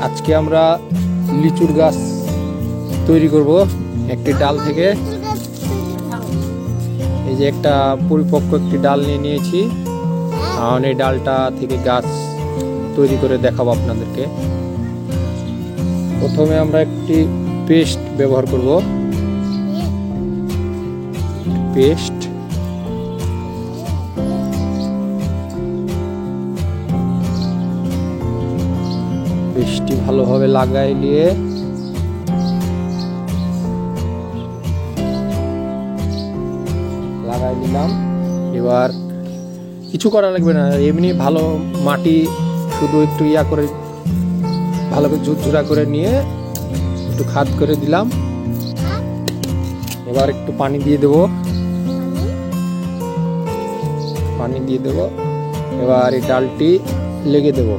আজকে আমরা লিচুর গাছ তৈরি করব একটি ডাল থেকে। এই যে একটা পরিপক্ক একটি ডাল নিয়ে নিয়েছি, আর এই ডালটা থেকে গাছ তৈরি করে দেখাবো আপনাদেরকে। প্রথমে আমরা একটি পেস্ট ব্যবহার করব। পেস্ট পেস্টটি ভালোভাবে লাগাই নিয়ে লাগাই নিলাম। এবার কিছু করা লাগবে না, এমনি ভালো মাটি শুধু একটু ইয়া করে ভালো করে ঝুরঝুরা করে নিয়ে একটু খাদ করে দিলাম। এবার একটু পানি দিয়ে দেব, এবার এই ডালটি লেগে দেব।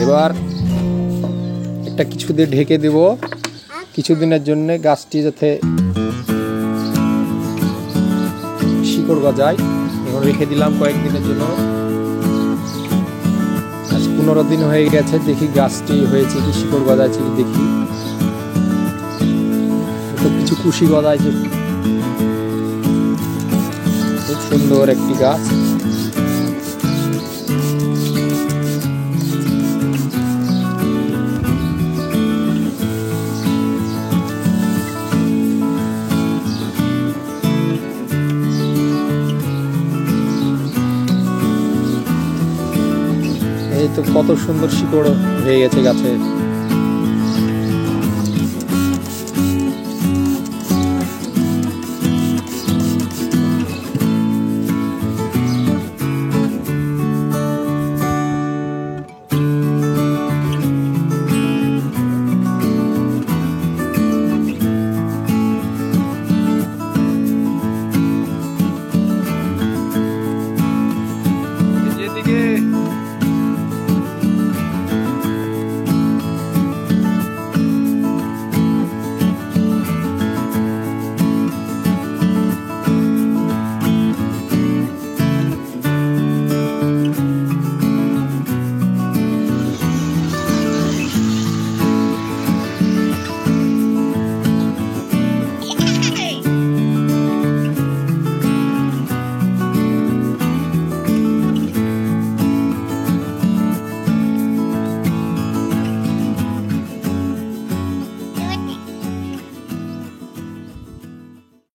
এবার একটা কিছু দিয়ে ঢেকে দেব কিছুদিনের জন্য, গাছটি যাতে শিকড় গজায়। এখন রেখে দিলাম কয়েকদিনের জন্য। আজ 15 দিন হয়ে গেছে, দেখি গাছটি হয়েছে কি, শিকড় গজাইছে কি দেখি। তো কিছু কুশি গজাইছে, খুব সুন্দর একটি গাছ। এই তো কত সুন্দর শিকড় হয়ে গেছে গাছে।